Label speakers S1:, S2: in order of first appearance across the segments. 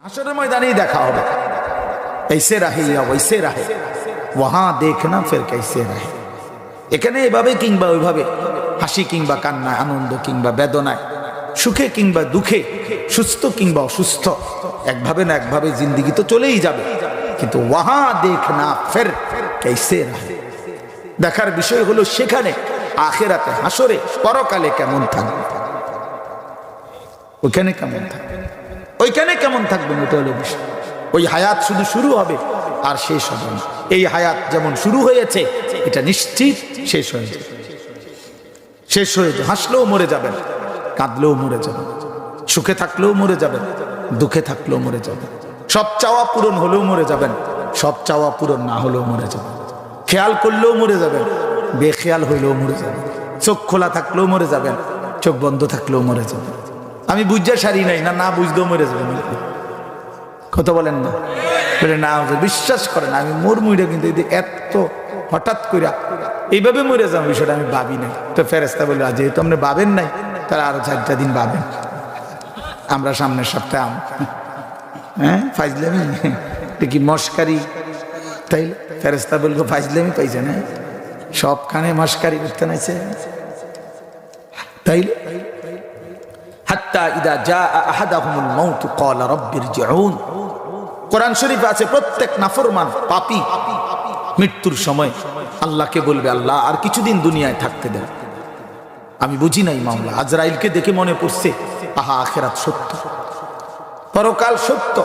S1: হাশরের ময়দানেই দেখা হবে। ऐसे रहे या वैसे रहे वहां देखना फिर कैसे रहे। এখানে এভাবে কিংবা ওইভাবে, হাসি কিংবা কান্নায়, আনন্দ কিংবা বেদনায়, সুখে কিংবা দুঃখে, সুস্থ কিংবা অসুস্থ, একভাবে না একভাবে জিন্দেগি তো চলেই যাবে, কিন্তু ওয়াহাঁ দেখনা ফির कैसे रहे, দেখার বিষয় হলো সেখানে আখিরাতে, হাসরে, পরকালে কেমন থাকবে, ওইখানে কেমন থাকবে, ওইখানে কেমন থাকবেন, ওটা হলো বিষয়। ওই হায়াত শুধু শুরু হবে আর শেষ হবে না। এই হায়াত যেমন শুরু হয়েছে এটা নিশ্চিত শেষ হয়ে যাবে, শেষ হয়ে যাবে। হাসলেও মরে যাবেন, কাঁদলেও মরে যাবেন, সুখে থাকলেও মরে যাবেন, দুঃখে থাকলেও মরে যাবেন, সব চাওয়া পূরণ হলেও মরে যাবেন, সব চাওয়া পূরণ না হলেও মরে যাবেন, খেয়াল করলেও মরে যাবেন, বেখেয়াল হইলেও মরে যাবেন, চোখ খোলা থাকলেও মরে যাবেন, চোখ বন্ধ থাকলেও মরে যাবেন। আমি বুঝা সারি নাই না, না বুঝতেও মরে যাবেন। কথা বলেন না, বলে না বিশ্বাস করেন আমি মোর মুইরা কিন্তু এত হঠাৎ করে এইভাবে মরে যাবো বিষয়টা আমি ভাবি নাই। তো ফেরেস্তা বলে যেহেতু আপনি ভাবেন নাই তাহলে আরো 4টা দিন ভাবেন, আমরা সামনের সপ্তাহে হ্যাঁ ফাইজলামি কি মস্কারি, তাই ফেরেস্তা বলবো ফাইজলামি পাইছে না, সবখানে মস্কারি করতে নাইছে, তাইলে হাত্তা ইদা জাআ আহাদাহুমুল মাউত ক্বালা রাব্বিরজিউন। কোরআন শরীফে আছে প্রত্যেক নাফরমান পাপী মৃত্যুর সময় আল্লাহকে বলবে, আল্লাহ আর কিছুদিন দুনিয়ায় থাকতে দেন, আমি বুঝি নাই মামলা। আজরাইলকে দেখে মনে পড়ছে আহা আখিরাত সত্য, পরকাল সত্য।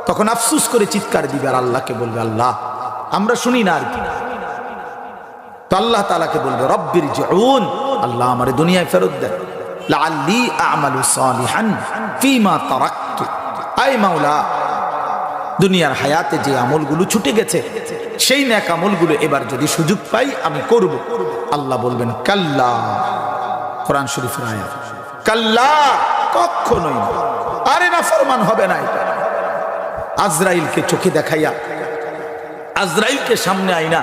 S1: তখন আফসোস করে চিৎকার দিবে আর আল্লাহকে বলবে, আল্লাহ আমরা শুনি না আর কি। তো আল্লাহ তাআলাকে বলবে রাব্বিরজিউন, আল্লাহ আমারে দুনিয়ায় ফেরত দেন, লাআল্লি আ'মালু সালিহান ফীমা তারাকতু। আয় মাওলা, দুনিয়ার হায়াতে যে আমলগুলো ছুটে গেছে সেই নেক আমলগুলো এবার যদি সুযোগ পাই আমি করব। আল্লাহ বলবেন কাল্লা, কোরআন শরীফের আয়াত, কাল্লা কখনোই না, আরে নাফরমান হবে না। এটা আজরাইলকে চোখে দেখাইয়া, আজরাইলকে সামনে আইনা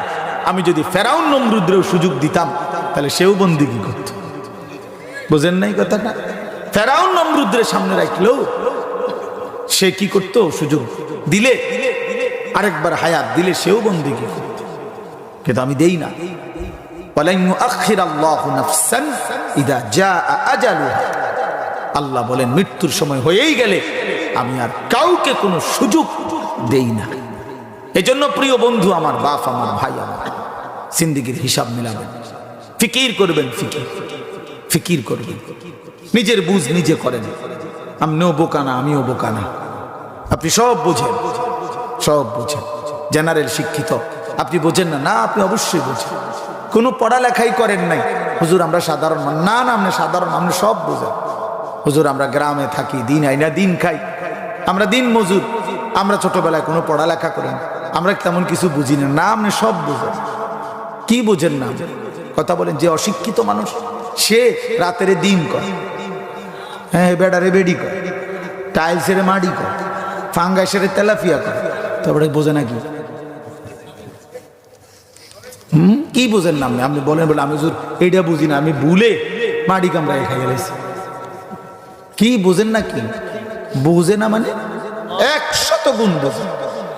S1: আমি যদি ফেরাউন নমরুদের সুযোগ দিতাম তাহলে সেও বন্দিগি করত। বুঝেন নাই কথাটা? ফেরাউন নমরুদের সামনে রাখলেও সে কি করত, সুযোগ দিলে আরেকবার হায়াত দিলে সেও বন্দিগি করত, কিন্তু আমি দেই না। ওয়ালান ইউআখিরাল্লাহু নাফসান ইযা জাআ আজালুহা। আল্লাহ বলেন মৃত্যুর সময় হয়েই গেলে আমি আর কাউকে কোনো সুযোগ দেই না। এজন্য প্রিয় বন্ধু আমার, বাপ আমার, ভাই আমার, জিন্দেগির হিসাব মিলাবেন, ফিকির করবেন, ফিকির করবেন, নিজের বুঝ নিজে করেন। আপনিও বোকা না, আমিও বোকা না, আপনি সব বোঝেন, সব বোঝেন। জেনারেল শিক্ষিত, আপনি বোঝেন না? না, আপনি অবশ্যই বোঝেন। কোনো পড়ালেখাই করেন নাই, হুজুর আমরা সাধারণ মানুষ। না না, আপনি সাধারণ, আপনি সব বোঝেন। হুজুর আমরা গ্রামে থাকি, দিন আইনা দিন খাই, আমরা দিন মজুর, আমরা ছোটবেলায় কোনো পড়ালেখা করেন, আমরা তেমন কিছু বুঝি না। না, আপনি সব বোঝেন। কি বোঝেন না? কথা বলেন। যে অশিক্ষিত মানুষ সে রাতের দিন করে, হ্যাঁ বেডারে বেডি করে, টাইলসের মাড়ি করে, ফাঙ্গাসের তেলাফিয়া করে, তারপরে বোঝে নাকি? কি বোঝেন না আপনি? আপনি বলেন বলে আমি এইটা বুঝি না, আমি ভুলে মাড়ি কামড়ায় খাই গেছি। কি বোঝেন না? কি বোঝে না মানে 100 গুণ বোঝে,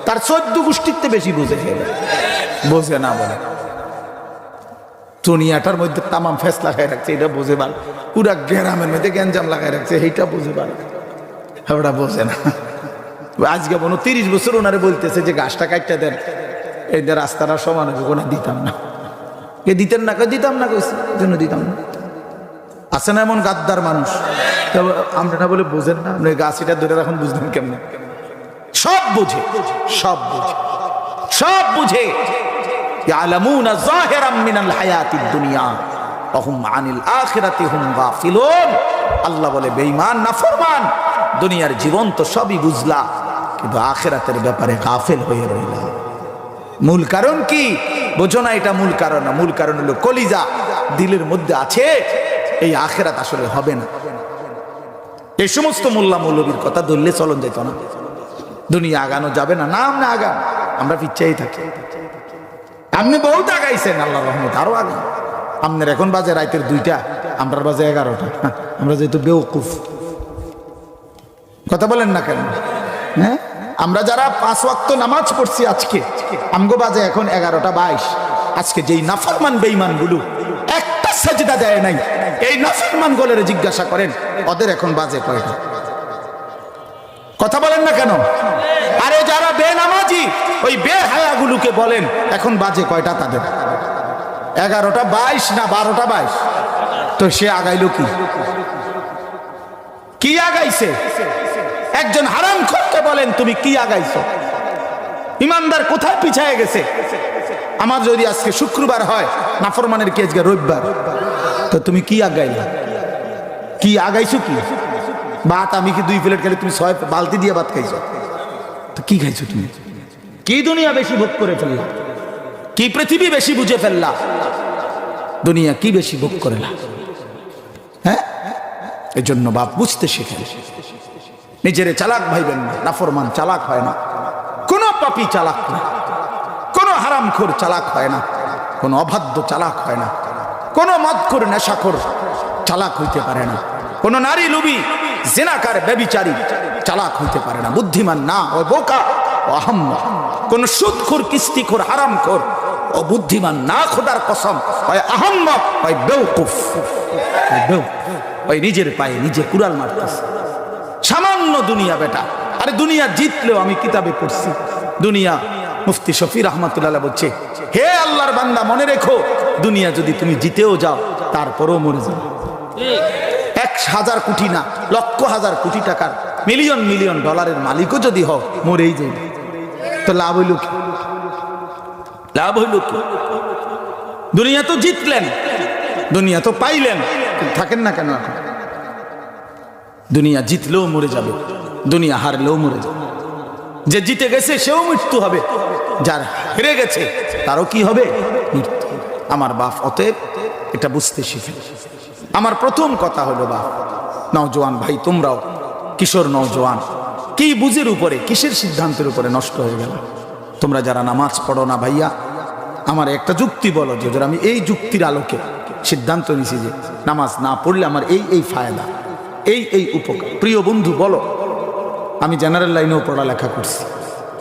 S1: তার 14 গোষ্ঠীতে বেশি বোঝে, বোঝে না বলে। দুনিয়াটার মধ্যে তামাম ফেস লাগাই রাখছে, এটা বোঝে ভালো। পুরা গ্রামের মধ্যে গ্যাঞ্জাম লাগাই রাখছে, এইটা বোঝে ভালো, ওটা বোঝে না। আজকে 30 বছর ওনারে বলতেছে যে গাছটা কাটতে দেন, এই রাস্তাটা সমান হবে, কোনো দিতাম না। এ দিতেন না? দিতাম না, কইছি জন্য দিতাম না। আছে না এমন গাদ্দার মানুষ? আমরা না বলে বোঝেন না, আপনি গাছিটা ধরে রাখুন, বুঝলেন কেমনে? সব বুঝে, সব বুঝে, সব বুঝে। ইয়ালামুনা যাহিরাম মিনাল হায়াতিদ দুনিয়া ওয়া হুম আনিল আখিরাতি হুম গাফিলুন। আল্লাহ বলে বেঈমান, নাফরমান, দুনিয়ার জীবন তো সবই বুঝলা, কিন্তু আখিরাতের ব্যাপারে গাফিল হয়ে রইলা। মূল কারণ কি বোঝো না? এটা মূল কারণ না। মূল কারণ হলো কলিজা, দিলের মধ্যে আছে এই আখিরাত আসলে হবে না। এই সমস্ত মোল্লা মৌলবীর কথা ধরলে চলন যেত না, দুনিয়া আগানো যাবে না। না, আমরা আগান, আমরা পিছাই থাকি। আপনি বহুত আগাইছেন, আল্লাহর রহমত আরো আগান। আপনার এখন বাজে রাতের 2টা, আমরা বাজে 11টা। আমরা যেহেতু বেওকুফ, কথা বলেন না কেন? হ্যাঁ, আমরা যারা 5 ওয়াক্ত নামাজ পড়ছি আজকে আমগো বাজে এখন 11:22। আজকে যেই নাফরমান বেঈমান গুলো একটা সেজদা দেয় নাই, এই নাফরমান গোলের জিজ্ঞাসা করেন ওদের এখন বাজে কয়টা? কথা বলেন না কেন? আরে যারা বেনামাজি ওই বেহায়াগুলোকে বলেন এখন বাজে কয়টা তাদের? 11:22 না 12:22? তো সে আগাইলো কি আগাইছে? একজন হারামখোরকে বলেন তুমি কি আগাইছো? ইমানদার কোথায় পিছায় গেছে? আমার যদি আজকে শুক্রবার হয়, নাফরমানের কি আজকে রবিবার, তো তুমি কি আগাইলা? কি আগাইছো? কি ভাত? আমি কি 2 প্লেট খেলে তুমি 6 বালতি দিয়ে ভাত খাইছো? তো কি খাইছো তুমি? কি দুনিয়া বেশি ভোগ করে ফেললা? কি পৃথিবী বেশি বুঝে ফেললা? দুনিয়া কি বেশি ভোগ করেলা? হ্যাঁ, এই জন্য বাপ বুঝতে শিখেন, নিজেরে চালাক ভাইবেন না। নাফরমান চালাক হয় না, কোন পাপী চালাক না, কোন হারামখোর চালাক হয় না, কোন অবাধ্য চালাক হয় না, কোন মদখোর নেশাখোর চালাক হইতে পারে না, কোন নারী লোভী জিনাকার ব্যভিচারী চালাক হইতে পারে না। বুদ্ধিমান না, ও বোকা, ও আহাম্মক। কোন সুদখোর, কিস্তিখোর, হারামখোর ও বুদ্ধিমান না, খোদার কসম, ওই আহাম্মক, ওই বেওকুফ, ওই নিজের পায়ে নিজে কুড়াল মারতেছে। সামান্য দুনিয়া বেটা। আরে দুনিয়া জিতলেও আমি কিতাবে পড়ছি, দুনিয়া মুফতি শফি রহমাতুল্লাহ বলছে, হে আল্লাহর বান্দা মনে রেখো, দুনিয়া যদি তুমি জিতেও যাও তারপরও মরে যাও। 1000 কোটি না, লক্ষ হাজার কোটি টাকার, মিলিয়ন মিলিয়ন ডলারের মালিকও যদি হও, মরেই যাবে। তো লাভ হইল কি? লাভ হইল কি? দুনিয়া তো জিতলেন, দুনিয়া তো পাইলেন, থাকেন না কেন এখন? দুনিয়া জিতলেও মরে যাবে, দুনিয়া হারলেও মরে যাবে। যে জিতে গেছে সেও মৃত্যু হবে, যার হেরে গেছে তারও কি হবে? মৃত্যু। আমার বাপ, অতএব এটা বুঝতে শিখে। আমার প্রথম কথা হলো বাপ, নওজোয়ান ভাই তোমরাও, কিশোর নওজোয়ান, কি বুঝের উপরে, কিসের সিদ্ধান্তের উপরে নষ্ট হয়ে গেল? তোমরা যারা নামাজ পড়ো না ভাইয়া, আমার একটা যুক্তি বলো, যে আমি এই যুক্তির আলোকে সিদ্ধান্ত নিছি যে নামাজ না পড়লে আমার এই ফায়দা, এই উপকার। প্রিয় বন্ধু বলো, আমি জেনারেল লাইনেও পড়ালেখা করছি,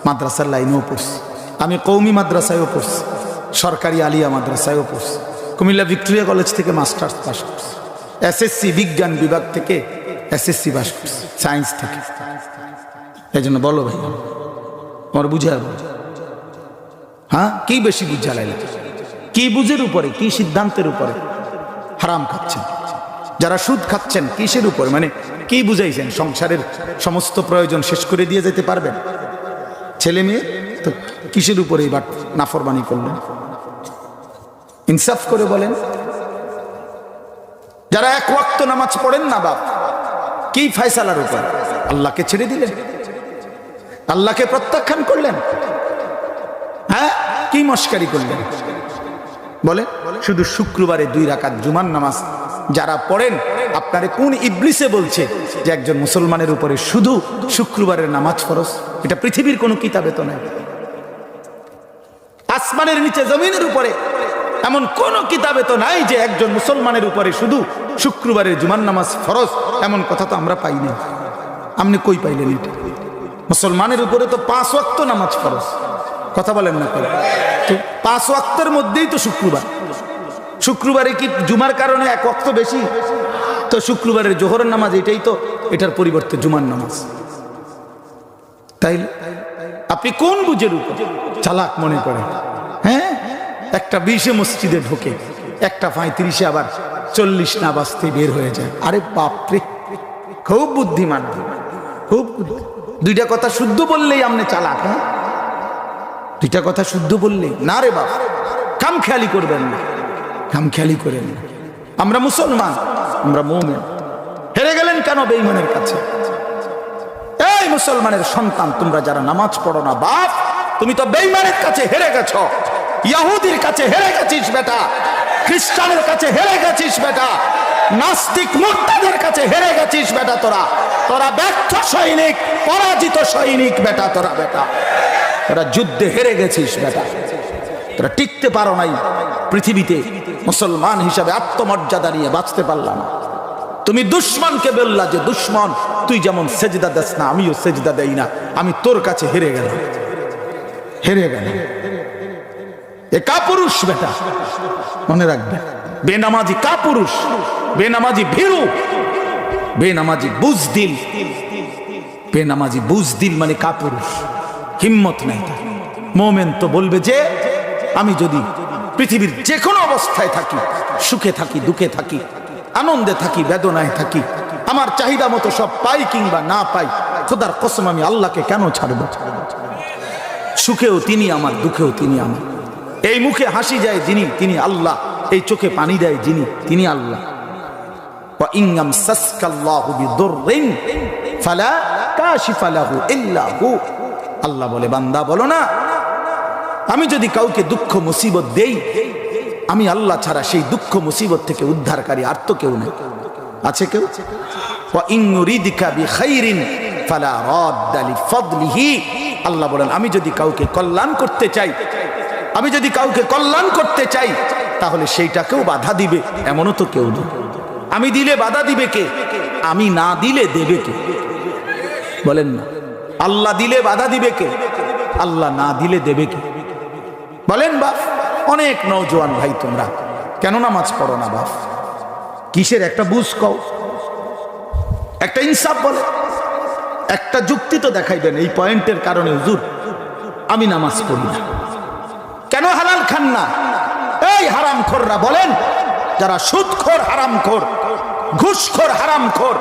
S1: মাদ্রাসার লাইনেও পড়ছি, আমি কৌমি মাদ্রাসায়ও পড়ছি, সরকারি আলিয়া মাদ্রাসায়ও পড়ছি, কুমিল্লা ভিক্টোরিয়া কলেজ থেকে মাস্টার্স পাস করছি, এসএসসি বিজ্ঞান বিভাগ থেকে এসএসসি পাস করছি, সায়েন্স থেকে। এই জন্য বলো ভাই, আমার বুঝে হ্যাঁ, কি বেশি বুঝা লাইলে? কি বুঝের উপরে, কি সিদ্ধান্তের উপরে হারাম খাচ্ছেন? যারা সুদ খাচ্ছেন কিসের উপর, মানে কি বুঝাইছেন? সংসারের সমস্ত প্রয়োজন শেষ করে দিয়ে যেতে পারবেন? ছেলে মেয়ে তো কিসের উপরে এবার নাফরমানি করলেন? ইনসাফ করে বলেন। যারা 1 ওয়াক্ত নামাজ পড়েন না বাপ, কি ফয়সালার উপর? আল্লাহকে ছেড়ে দিলেন, আল্লাহকে প্রত্যাখ্যান করলেন। হ্যাঁ, কি মস্কারি করলেন বলে? শুধু শুক্রবারে 2 রাকাত জুমার নামাজ যারা পড়েন, আপনারে কোন ইবলিসে বলছে যে একজন মুসলমানের উপরে শুধু শুক্রবারের নামাজ ফরজ? এটা পৃথিবীর কোন কিতাবে তো নাই। আসমানের নিচে জমিনের উপরে এমন কোন কিতাবে তো নাই যে একজন মুসলমানের উপরে শুধু শুক্রবারের জুমার নামাজ ফরজ। এমন কথা তো আমরা পাই না। আপনি কই পাইলেন এটা? মুসলমানের উপরে তো 5 ওয়াক্ত নামাজ ফরজ। কথা বলেন না কেন? তো 5 ওয়াক্তের মধ্যেই তো শুক্রবার। শুক্রবারে কি জুমার কারণে 1 ওয়াক্ত বেশি? তো শুক্রবারের জোহরের নামাজ এটাই তো, এটার পরিবর্তে জুমার নামাজ। তাই আপনি কোন বুঝের উপর চালাক মনে করেন? হ্যাঁ, একটা 20-এ মসজিদে ঢোকে, একটা 35-এ আবার 40 না বাজতে বের হয়ে যায়। আরে বাপরে, খুব বুদ্ধিমান, খুব। 2টা কথা শুদ্ধ বললেই আপনি চালাক। হ্যাঁ, 2টা কথা শুদ্ধ বললেই না রে বাপ। কামখেয়ালি করবেন না, কামখেয়ালি করেন না। আমরা মুসলমান, আমরা মুমিন। হেরে গেলেন কেন বেঈমানের কাছে? এই মুসলমানের সন্তান, তোমরা যারা নামাজ পড়ো না বাপ, তুমি তো বেঈমানের কাছে হেরে গেছো। ইহুদির কাছে হেরে গেছিস বেটা, খ্রিস্টানের কাছে হেরে গেছিস বেটা, নাস্তিক মুরতাদের কাছে হেরে গেছিস বেটা। তোরা ব্যর্থ সৈনিক, পরাজিত সৈনিক বেটা। তোরা যুদ্ধে হেরে গেছিস বেটা। তোরা টিকতে পারো নাই পৃথিবীতে, মুসলমান হিসাবে আত্মমর্যাদা নিয়ে বাঁচতে পারলাম না। তুমি দুশ্মনকে বললা যে দুশ্মন তুই যেমন সেজদা দেস না, আমিও সেজদা দেই না। আমি তোর কাছে হেরে গেলাম, হেরে গেলাম। এ কাপুরুষ বেটা, মনে রাখবে। বেনামাজি কাপুরুষ, বেনামাজি ভীরু, বেনামাজি বুজদিল। বেনামাজি বুজদিল মানে কাপুরুষ, হিম্মত নাই তার। মোমেন তো বলবে যে আমি যদি পৃথিবীর যে কোনো অবস্থায় থাকি, সুখে থাকি, দুঃখে থাকি, আনন্দে থাকি, বেদনায় থাকি, আমার চাহিদা মতো সব পাই কিংবা না পাই, খোদার কসম আমি আল্লাহকে কেন ছাড়ব? সুখেও তিনি আমার, দুঃখেও তিনি আমার। এই মুখে হাসি যায় যিনি, তিনি আল্লাহ। এই চোখে পানি দেয় যিনি, তিনি আল্লাহ। আল্লাহ বলে, বান্দা বলো না, আমি যদি কাউকে দুঃখ মুসিবত দেই, আমি আল্লাহ ছাড়া সেই দুঃখ মুসিবত থেকে উদ্ধারকারী আর তো কেউ নেই। আছে কেউ? আল্লাহ বলেন, আমি যদি কাউকে কল্যাণ করতে চাই, আমি যদি কাউকে কল্যাণ করতে চাই, তাহলে সেইটাকেও বাধা দিবে এমনও তো কেউ নেই। আমি দিলে বাধা দিবে কে? আমি না দিলে দেবে কে? বলেন না। আল্লাহ দিলে বাধা দিবে কে? আল্লাহ না দিলে দেবে কে? বলেন বাপ। অনেক নওজোয়ান ভাই, তোমরা কেন নামাজ পড়ো না বাপ? কিসের একটা বুঝ কও, একটা ইনসাফ বলে, একটা যুক্তি তো দেখাইবেন। এই পয়েন্টের কারণে হুজুর আমি নামাজ পড়ি না। কেন হালাল খান না? এই হারামখোররা বলেন, যারা সুদখোর হারামখোর, ঘুষখোর হারামখোর,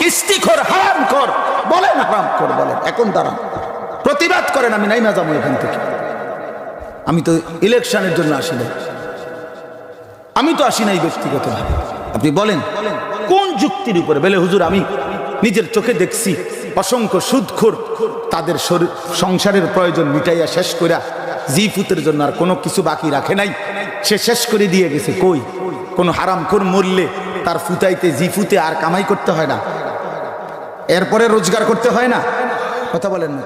S1: কিস্তিখোর হারামখোর, বলেন হারামখোর বলেন, এখন দাঁড়ান, প্রতিবাদ করেন। আমি নাই না যাবো এখান থেকে। আমি তো ইলেকশনের জন্য আসি নাই, আমি তো আসি নাই ব্যক্তিগতভাবে। আপনি বলেন কোন যুক্তির উপরে? বলে হুজুর আমি নিজের চোখে দেখছি অসংখ্য সুদখোর তাদের সংসারের প্রয়োজন মিটাইয়া শেষ কইরা জিফুতের জন্য আর কোনো কিছু বাকি রাখে নাই, সে শেষ করে দিয়ে গেছে। কই? কোন হারামখোর মরলে তার ফুতাইতে জিফুতে আর কামাই করতে হয় না, এরপরে রোজগার করতে হয় না? কথা বলেন না।